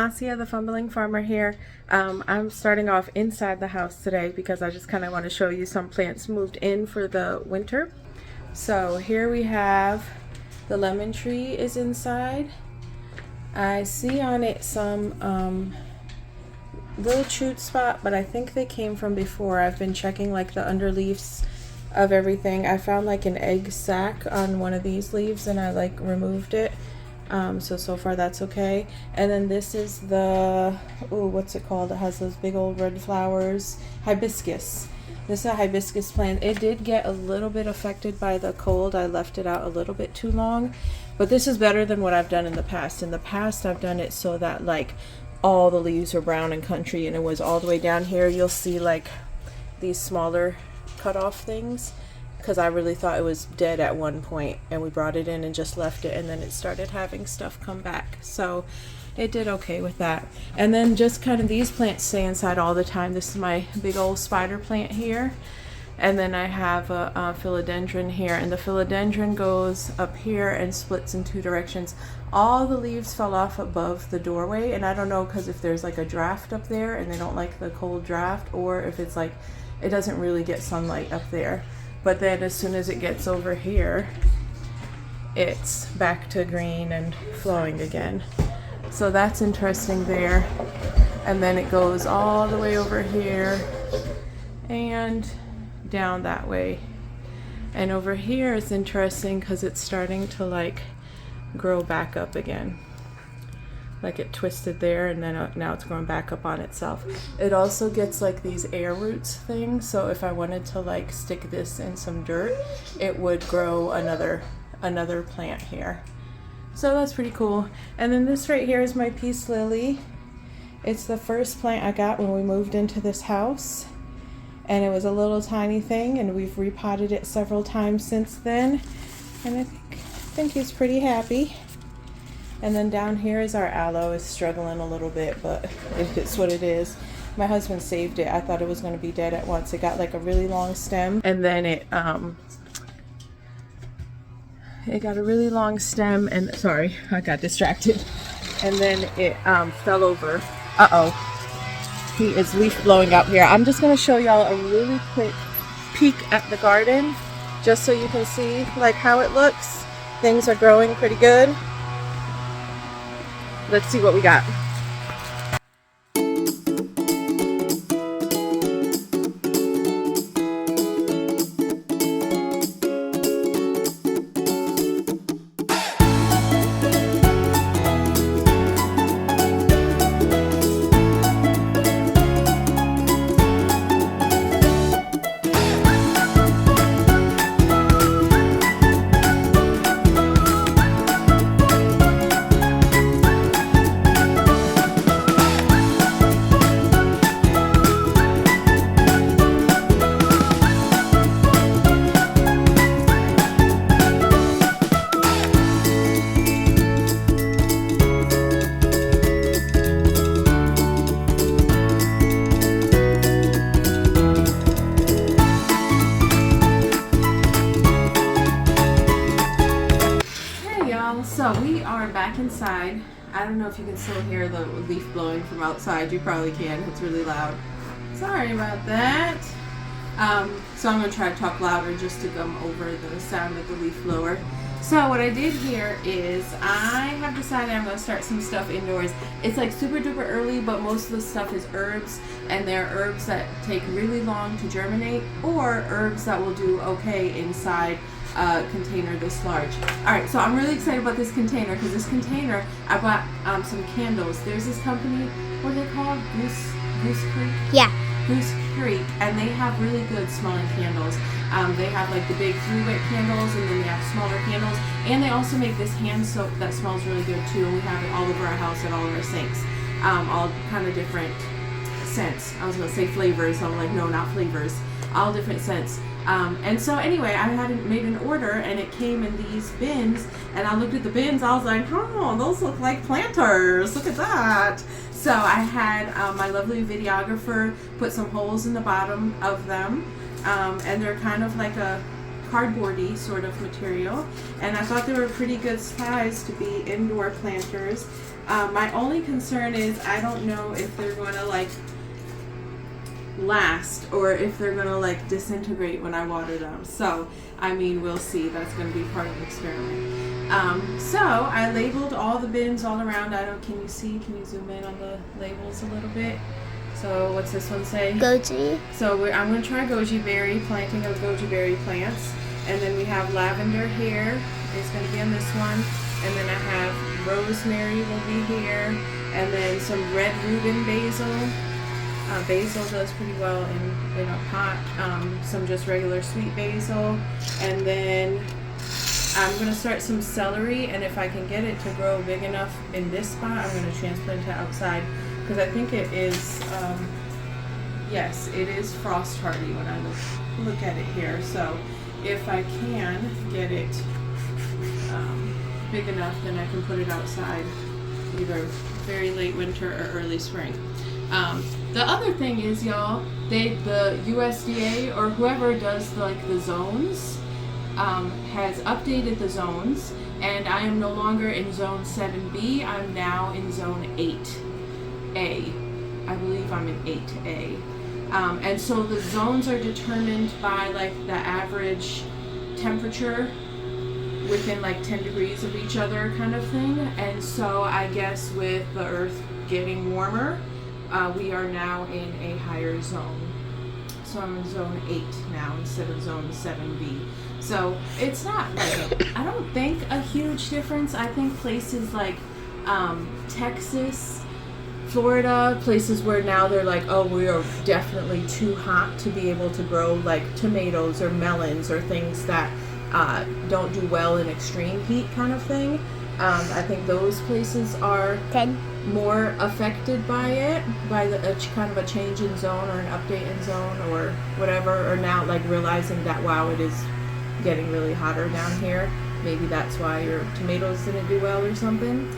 Asia, the Fumbling Farmer here. I'm starting off inside the house today because I just kind of want to show you some plants moved in for the winter. So here we have the lemon tree is inside. I see on it some little shoot spot, but I think they came from before. I've been checking like the underleaves of everything. I found like an egg sac on one of these leaves and I like removed it. So far that's okay. And then this is the, what's it called? It has those big old red flowers. Hibiscus. This is a hibiscus plant. It did get a little bit affected by the cold. I left it out a little bit too long, but this is better than what I've done in the past. In the past, I've done it so that like all the leaves were brown and country and it was all the way down here. You'll see like these smaller cut off things, because I really thought it was dead at one point and we brought it in and just left it, and then it started having stuff come back. So it did okay with that. And then just kind of these plants stay inside all the time. This is my big old spider plant here. And then I have a philodendron here, and the philodendron goes up here and splits in two directions. All the leaves fell off above the doorway, and I don't know because if there's like a draft up there and they don't like the cold draft, or if it's like it doesn't really get sunlight up there. But then as soon as it gets over here, it's back to green and flowing again. So that's interesting there. And then it goes all the way over here and down that way. And over here it's interesting because it's starting to like grow back up again. Like it twisted there and then now it's growing back up on itself. It also gets like these air roots things, so if I wanted to like stick this in some dirt, it would grow another plant here. So that's pretty cool. And then this right here is my peace lily. It's the first plant I got when we moved into this house, and it was a little tiny thing, and we've repotted it several times since then, and I think he's pretty happy. And then down here is our aloe. It's struggling a little bit, but it's what it is. My husband saved it. I thought it was going to be dead at once. It got like a really long stem, and then it got a really long stem, and sorry, I got distracted. And then it fell over. He is leaf blowing out here. I'm just going to show y'all a really quick peek at the garden, just so you can see like how it looks. Things are growing pretty good. Let's see what we got. So we are back inside. I don't know if you can still hear the leaf blowing from outside. You probably can. It's really loud. Sorry about that. So I'm going to try to talk louder just to come over the sound of the leaf blower. So what I did here is I have decided I'm going to start some stuff indoors. It's like super duper early, but most of the stuff is herbs, and they're herbs that take really long to germinate, or herbs that will do okay inside a container this large. Alright, so I'm really excited about this container, because this container, I bought some candles. There's this company, what are they called? Goose Creek? Yeah. Goose Creek, and they have really good smelling candles. They have like the big 3-wick candles, and then they have smaller candles, and they also make this hand soap that smells really good too, and we have it all over our house at all of our sinks. All kind of different scents. I was going to say flavors, so I'm like, no, not flavors. All different scents. And so anyway, I had made an order, and it came in these bins, and I looked at the bins, I was like, oh, those look like planters, look at that. So I had my lovely videographer put some holes in the bottom of them, and they're kind of like a cardboardy sort of material, and I thought they were a pretty good size to be indoor planters. My only concern is I don't know if they're going to like last or if they're going to like disintegrate when I water them. So, I mean, we'll see. That's going to be part of the experiment. So I labeled all the bins all around. Can you see? Can you zoom in on the labels a little bit? So what's this one say? Goji. So I'm going to try goji berry, planting of goji berry plants. And then we have lavender here. It's going to be on this one. And then I have rosemary will be here. And then some red Reuben basil. Basil does pretty well in a pot. Some just regular sweet basil. And then I'm going to start some celery, and if I can get it to grow big enough in this spot, I'm going to transplant it outside, because I think it is, yes, it is frost hardy when I look at it here. So if I can get it big enough, then I can put it outside either very late winter or early spring. The other thing is, y'all, the USDA or whoever does the zones, has updated the zones, and I am no longer in zone 7B. I'm now in zone 8A. I believe I'm in 8A. And so the zones are determined by like the average temperature within like 10 degrees of each other kind of thing. And so I guess with the earth getting warmer, we are now in a higher zone. So I'm in zone 8 now instead of zone 7B. So it's not like, I don't think a huge difference. I think places like Texas, Florida, places where now they're like, oh, we are definitely too hot to be able to grow like tomatoes or melons or things that don't do well in extreme heat kind of thing. I think those places are more affected by it, by kind of a change in zone or an update in zone or whatever, or now like realizing that, wow, it is getting really hotter down here. Maybe that's why your tomatoes didn't do well or something.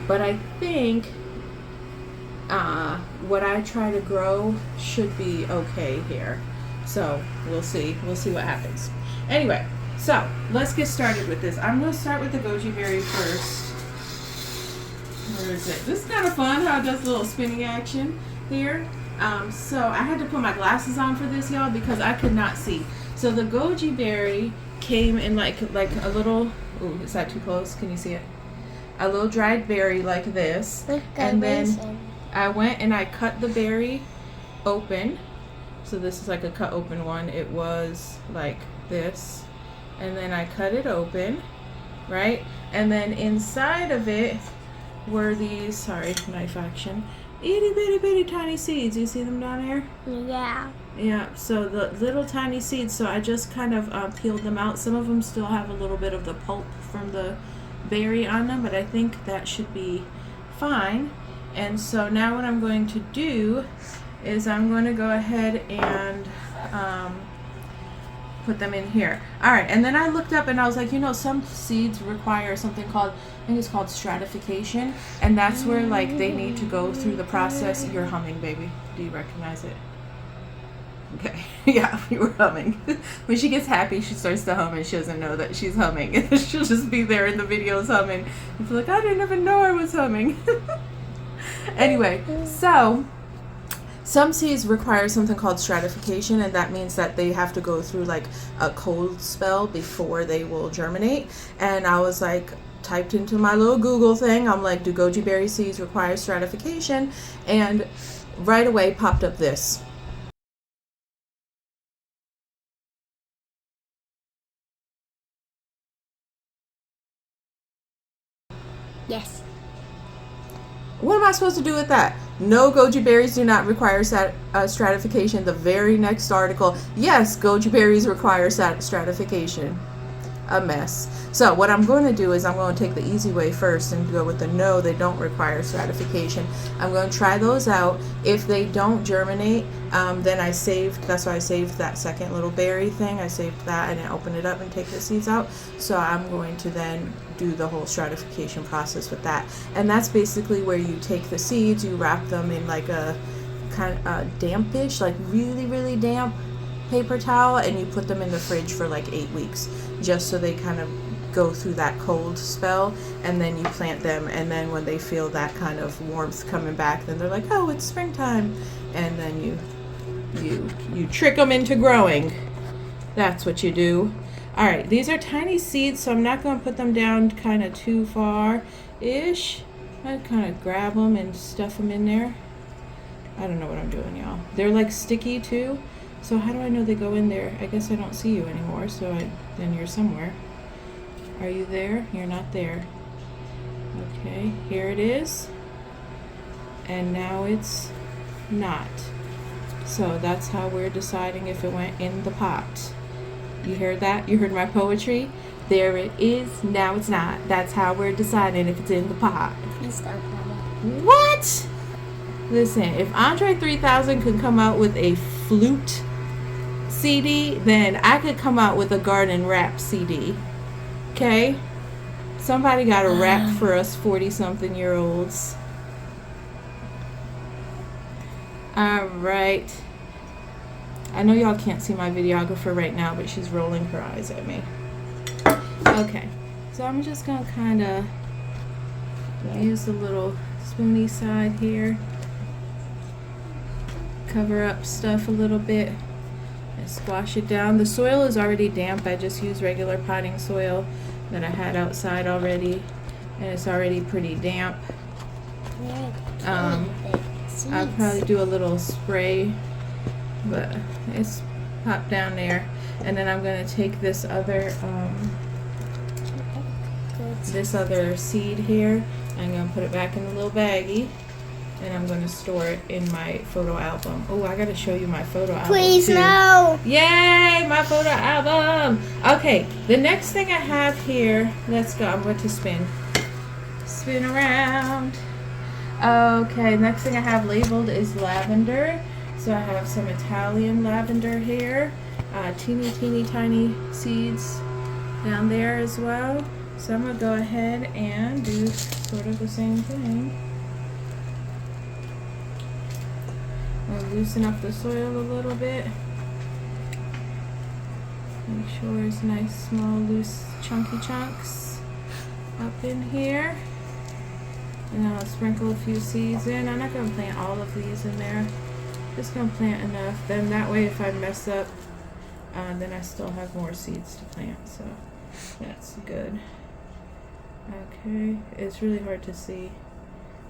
But I think what I try to grow should be okay here. So we'll see what happens. Anyway, so let's get started with this. I'm going to start with the goji berry first. Where is it? This is kind of fun how it does a little spinning action here. So I had to put my glasses on for this, y'all, because I could not see. So the goji berry came in like a little, ooh, is that too close? Can you see it? A little dried berry like this. And then I went and I cut the berry open. So this is like a cut open one. It was like this. And then I cut it open, right? And then inside of it were these, sorry, knife action, itty bitty bitty tiny seeds. You see them down here? Yeah. Yeah, so the little tiny seeds, so I just kind of peeled them out. Some of them still have a little bit of the pulp from the berry on them, but I think that should be fine. And so now what I'm going to do is I'm going to go ahead and put them in here. All right, and then I looked up and I was like, some seeds require something called, I think it's called stratification, and that's where like they need to go through the process. You're humming, baby. Do you recognize it? Okay, yeah, you were humming. When she gets happy, she starts to hum and she doesn't know that she's humming. She'll just be there in the videos humming. And feel like, I didn't even know I was humming. Anyway, so some seeds require something called stratification, and that means that they have to go through like a cold spell before they will germinate. And I was like, typed into my little Google thing, I'm like, do goji berry seeds require stratification? And right away popped up this. Yes. What am I supposed to do with that? No, goji berries do not require stratification. The very next article, yes, goji berries require stratification. A mess. So what I'm going to do is I'm going to take the easy way first and go with the no, they don't require stratification. I'm going to try those out. If they don't germinate, then that's why I saved that second little berry thing. I saved that and I opened it up and take the seeds out. So I'm going to then do the whole stratification process with that. And that's basically where you take the seeds, you wrap them in like a kind of dampish, like really, really damp paper towel and you put them in the fridge for like 8 weeks, just so they kind of go through that cold spell, and then you plant them, and then when they feel that kind of warmth coming back, then they're like, oh, it's springtime, and then you trick them into growing. That's what you do. All right, these are tiny seeds, so I'm not going to put them down kind of too far ish. I kind of grab them and stuff them in there. I don't know what I'm doing, y'all. They're like sticky too, so how do I know they go in there? I guess I don't see you anymore, so then you're somewhere. Are you there? You're not there. Okay, here it is. And now it's not. So that's how we're deciding if it went in the pot. You heard that? You heard my poetry? There it is, now it's not. That's how we're deciding if it's in the pot. Please don't, Mama. What? Listen, if Andre 3000 could come out with a flute CD, then I could come out with a garden rap CD. Okay? Somebody got a rap for us 40-something-year-olds. Alright. I know y'all can't see my videographer right now, but she's rolling her eyes at me. Okay. So I'm just going to kind of use the little spoony side here. Cover up stuff a little bit and squash it down. The soil is already damp. I just used regular potting soil that I had outside already, and it's already pretty damp. I'll probably do a little spray, but it's popped down there. And then I'm going to take this other seed here. I'm going to put it back in a little baggie, and I'm going to store it in my photo album. Oh, I got to show you my photo album. Please, too. no. Yay, my photo album. Okay, the next thing I have here, let's go. I'm going to spin around. Okay, next thing I have labeled is lavender. So I have some Italian lavender here. Teeny tiny seeds down there as well. So I'm going to go ahead and do sort of the same thing. I'll loosen up the soil a little bit. Make sure it's nice, small, loose, chunky chunks up in here. And I'll sprinkle a few seeds in. I'm not going to plant all of these in there. Just going to plant enough. Then that way if I mess up, then I still have more seeds to plant. So that's good. Okay, it's really hard to see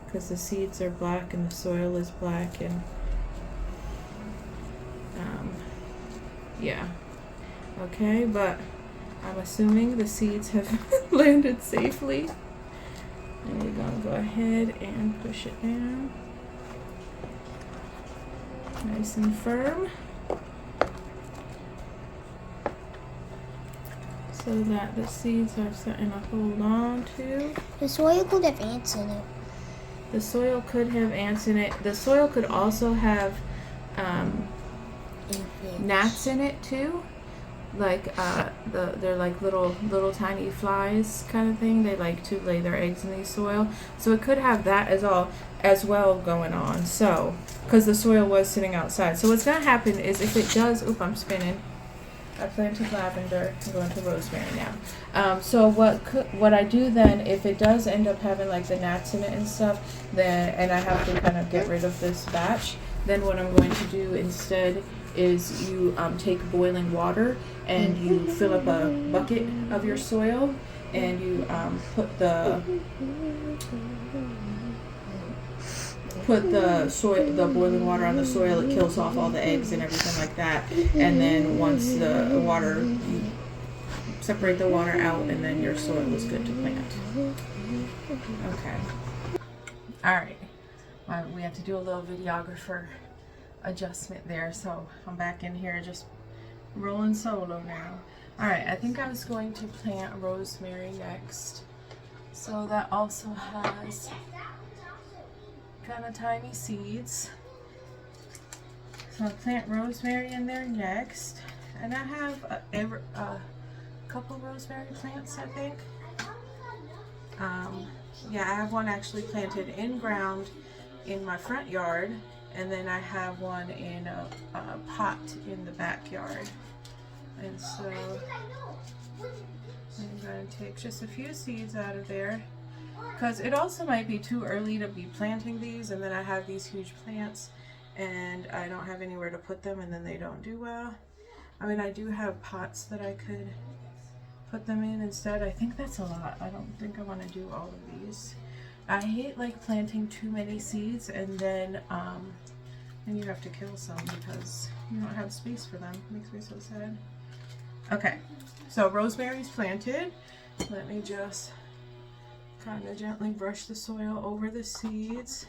because the seeds are black and the soil is black, and yeah. Okay, but I'm assuming the seeds have landed safely. And we're gonna go ahead and push it down. Nice and firm. So that the seeds are starting to hold on to. The soil could have ants in it. The soil could have ants in it. The soil could also have gnats in it too. Like they're like little tiny flies kind of thing. They like to lay their eggs in the soil. So it could have that as well going on. So because the soil was sitting outside. So what's gonna happen is if it does, I'm spinning. I planted lavender. I'm going to rosemary now. So what I do then, if it does end up having like the gnats in it and stuff, then and I have to kind of get rid of this batch, then what I'm going to do instead is you take boiling water and you fill up a bucket of your soil and you put the boiling water on the soil. It kills off all the eggs and everything like that. And then once the water, you separate the water out, and then your soil is good to plant. Okay. All right. We have to do a little videographer adjustment there. So I'm back in here just rolling solo now. All right. I think I was going to plant rosemary next. So that also has kind of tiny seeds. So I'll plant rosemary in there next, and I have a couple rosemary plants, I think. Yeah, I have one actually planted in ground in my front yard, and then I have one in a pot in the backyard. And so I'm going to take just a few seeds out of there, because it also might be too early to be planting these, and then I have these huge plants and I don't have anywhere to put them, and then they don't do well. I mean, I do have pots that I could put them in instead. I think that's a lot. I don't think I want to do all of these. I hate like planting too many seeds and then you have to kill some because you don't have space for them. It makes me so sad. Okay, so rosemary's planted. Let me just kind of gently brush the soil over the seeds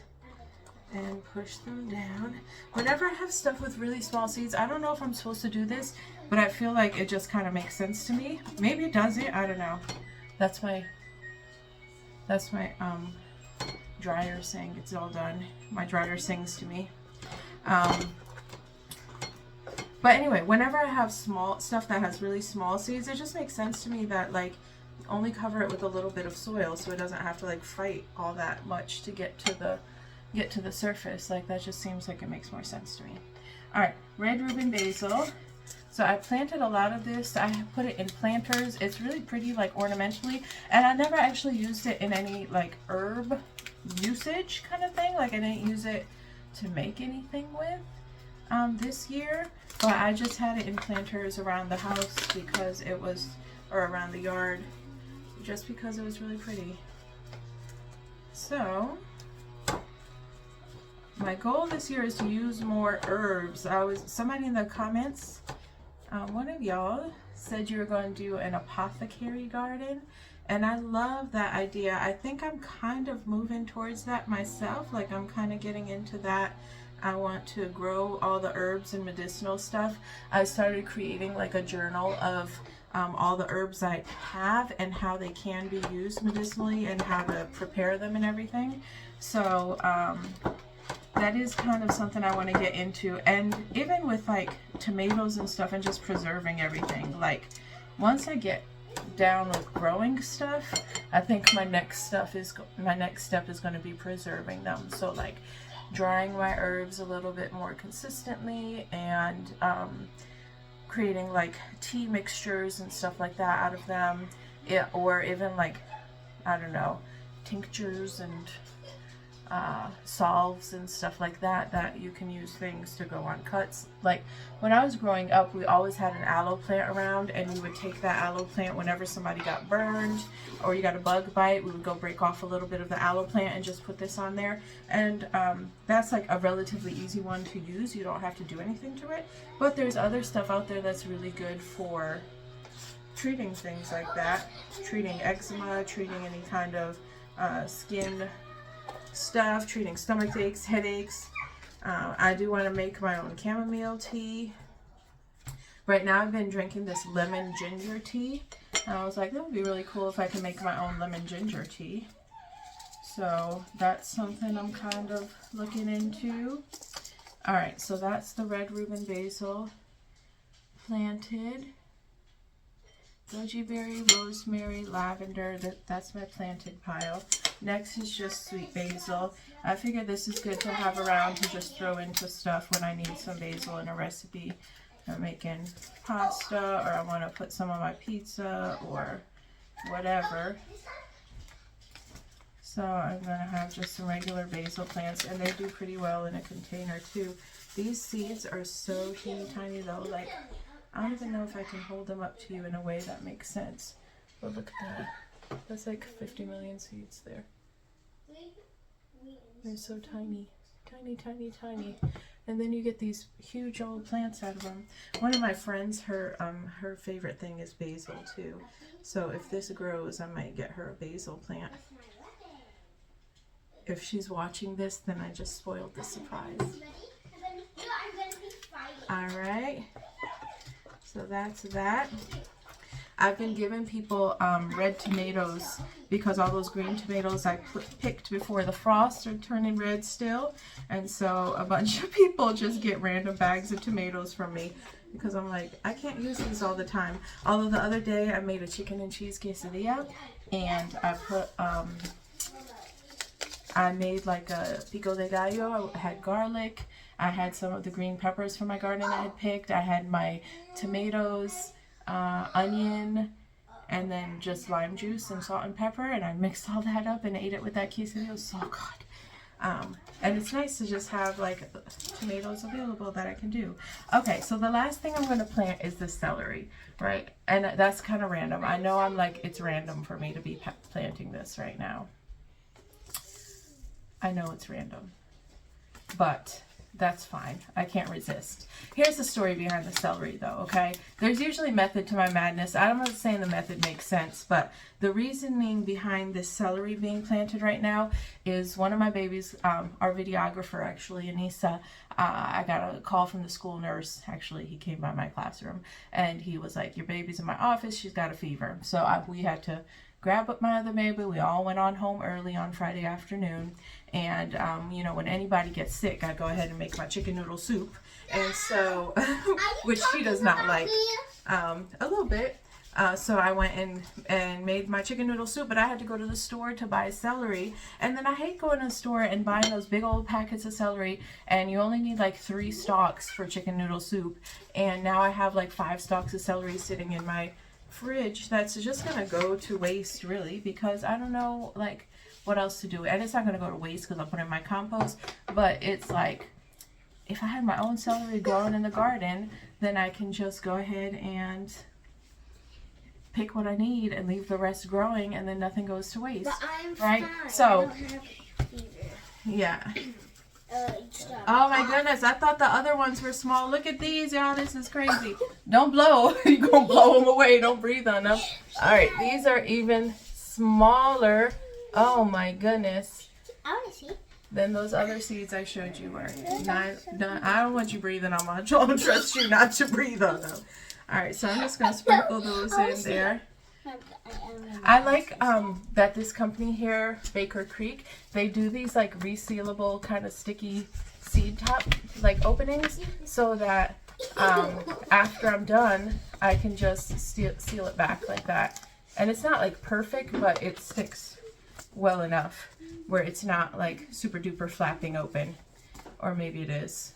and push them down. Whenever I have stuff with really small seeds, I don't know if I'm supposed to do this, but I feel like it just kind of makes sense to me. Maybe it doesn't, I don't know. That's my dryer saying it's all done. My dryer sings to me. But anyway, whenever I have small stuff that has really small seeds, it just makes sense to me that like only cover it with a little bit of soil so it doesn't have to like fight all that much to get to the surface. Like that just seems like it makes more sense to me. All right, red Reuben basil. So I planted a lot of this. I put it in planters. It's really pretty, like ornamentally, and I never actually used it in any like herb usage kind of thing. Like I didn't use it to make anything with this year, but I just had it in planters around the house because it was, or around the yard, just because it was really pretty. So my goal this year is to use more herbs. Somebody in the comments, one of y'all said you were going to do an apothecary garden, and I love that idea. I think I'm kind of moving towards that myself. Like I'm kind of getting into that. I want to grow all the herbs and medicinal stuff. I started creating like a journal of all the herbs I have and how they can be used medicinally and how to prepare them and everything. So that is kind of something I want to get into. And even with like tomatoes and stuff and just preserving everything, like once I get down with growing stuff, I think my next step is going to be preserving them. So like drying my herbs a little bit more consistently and creating like tea mixtures and stuff like that out of them, or even like, I don't know, tinctures and salves and stuff like that, that you can use things to go on cuts. Like when I was growing up, we always had an aloe plant around, and we would take that aloe plant whenever somebody got burned or you got a bug bite, we would go break off a little bit of the aloe plant and just put this on there. And that's like a relatively easy one to use. You don't have to do anything to it, but there's other stuff out there that's really good for treating things like that, treating eczema, treating any kind of skin stuff, treating stomach aches, headaches. I do want to make my own chamomile tea. Right now I've been drinking this lemon ginger tea, and I was like, that would be really cool if I could make my own lemon ginger tea. So that's something I'm kind of looking into. Alright, so that's the red Reuben basil planted. Goji berry, rosemary, lavender, that's my planted pile. Next is just sweet basil. I figured this is good to have around to just throw into stuff when I need some basil in a recipe. I'm making pasta, or I want to put some on my pizza or whatever. So I'm going to have just some regular basil plants, and they do pretty well in a container too. These seeds are so teeny tiny though, like I don't even know if I can hold them up to you in a way that makes sense. But look at that. That's like 50 million seeds there. They're so tiny. Tiny, tiny, tiny. And then you get these huge old plants out of them. One of my friends, her favorite thing is basil too. So if this grows, I might get her a basil plant. If she's watching this, then I just spoiled the surprise. Alright. So that's that. I've been giving people red tomatoes because all those green tomatoes I picked before the frost are turning red still. And so a bunch of people just get random bags of tomatoes from me because I'm like, I can't use these all the time. Although the other day I made a chicken and cheese quesadilla, and I put, I made like a pico de gallo. I had garlic I had some of the green peppers from my garden I had picked. I had my tomatoes, onion, and then just lime juice and salt and pepper, and I mixed all that up and ate it with that quesadilla. It was so good. And it's nice to just have like tomatoes available that I can do. Okay, so the last thing I'm going to plant is the celery, right? And that's kind of random. I know it's random for me to be planting this right now. I know it's random, but that's fine. I can't resist. Here's the story behind the celery though, okay? There's usually method to my madness. I'm not saying the method makes sense, but the reasoning behind this celery being planted right now is one of my babies, our videographer actually, Anissa, I got a call from the school nurse. Actually, he came by my classroom and he was like, your baby's in my office, she's got a fever. So we had to grab up my other baby. We all went on home early on Friday afternoon. And, you know, when anybody gets sick, I go ahead and make my chicken noodle soup. And so, which she does not like, a little bit. So I went and made my chicken noodle soup, but I had to go to the store to buy celery. And then I hate going to the store and buying those big old packets of celery, and you only need like 3 stalks for chicken noodle soup. And now I have like 5 stalks of celery sitting in my fridge that's just gonna go to waste, really, because I don't know like what else to do. And it's not gonna go to waste because I'll put it in my compost, but it's like if I had my own celery growing in the garden, then I can just go ahead and pick what I need and leave the rest growing, and then nothing goes to waste. But I'm right? fine. So I don't have fever. yeah. Stop. Oh my goodness, I thought the other ones were small. Look at these, y'all. This is crazy. Don't blow. You're going to blow them away. Don't breathe on them. All right, these are even smaller. Oh my goodness. I want to see. Than those other seeds I showed you were. I don't want you breathing on my. I don't trust you not to breathe on them. All right, so I'm just going to sprinkle those in there. I like that this company here, Baker Creek, they do these like resealable kind of sticky seed top like openings so that after I'm done I can just seal it back like that. And it's not like perfect, but it sticks well enough where it's not like super duper flapping open. Or maybe it is.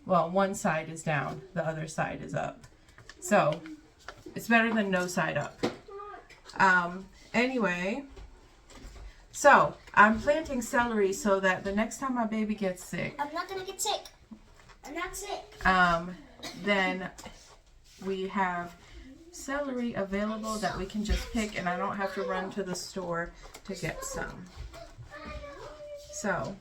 Well, one side is down, the other side is up. So it's better than no side up. Anyway, so I'm planting celery so that the next time my baby gets sick, I'm not gonna get sick. I'm not sick. then we have celery available that we can just pick, and I don't have to run to the store to get some. So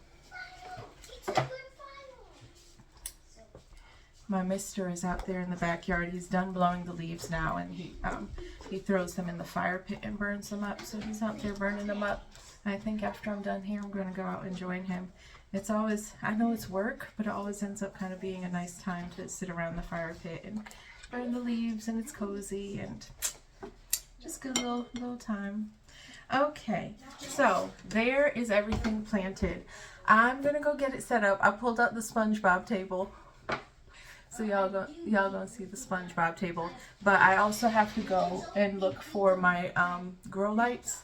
my mister is out there in the backyard. He's done blowing the leaves now, and he throws them in the fire pit and burns them up. So he's out there burning them up. And I think after I'm done here, I'm going to go out and join him. It's always, I know it's work, but it always ends up kind of being a nice time to sit around the fire pit and burn the leaves, and it's cozy and just good little time. Okay, so there is everything planted. I'm going to go get it set up. I pulled out the SpongeBob table. So y'all gonna see the SpongeBob table, but I also have to go and look for my grow lights.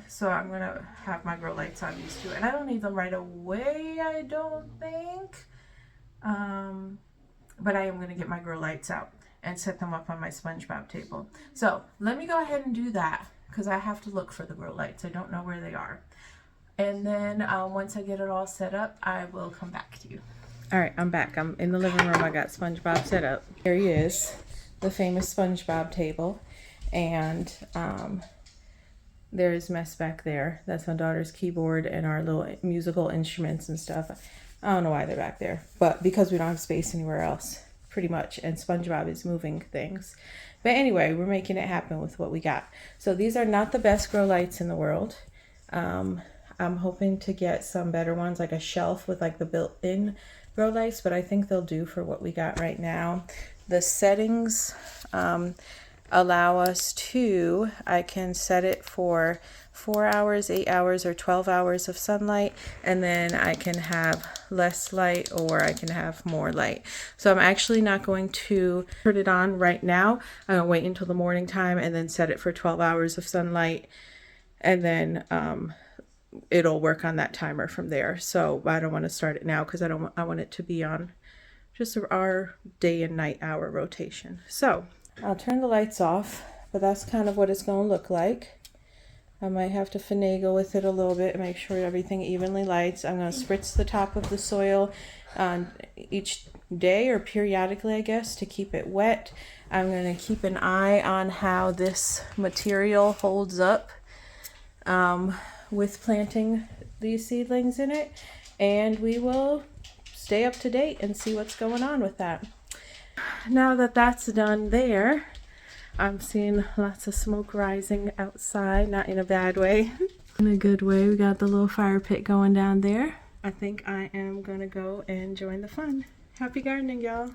So I'm gonna have my grow lights on these two, and I don't need them right away, I don't think. But I am gonna get my grow lights out and set them up on my SpongeBob table. So let me go ahead and do that because I have to look for the grow lights. I don't know where they are, and then once I get it all set up, I will come back to you. All right, I'm back. I'm in the living room. I got SpongeBob set up. Here he is, the famous SpongeBob table. And there's mess back there. That's my daughter's keyboard and our little musical instruments and stuff. I don't know why they're back there, but because we don't have space anywhere else, pretty much. And SpongeBob is moving things. But anyway, we're making it happen with what we got. So these are not the best grow lights in the world. I'm hoping to get some better ones, like a shelf with like the built-in grow lights, but I think they'll do for what we got right now. The settings allow us to, I can set it for 4 hours, 8 hours, or 12 hours of sunlight, and then I can have less light or I can have more light. So I'm actually not going to turn it on right now. I'm gonna wait until the morning time and then set it for 12 hours of sunlight, and then it'll work on that timer from there. So I don't want to start it now because I want it to be on just our day and night hour rotation. So I'll turn the lights off, but that's kind of what it's going to look like. I might have to finagle with it a little bit and make sure everything evenly lights. I'm going to spritz the top of the soil each day or periodically, I guess, to keep it wet. I'm going to keep an eye on how this material holds up with planting these seedlings in it, and we will stay up to date and see what's going on with that. Now that that's done there, I'm seeing lots of smoke rising outside, not in a bad way, in a good way. We got the little fire pit going down there. I think I am gonna go and join the fun. Happy gardening, y'all.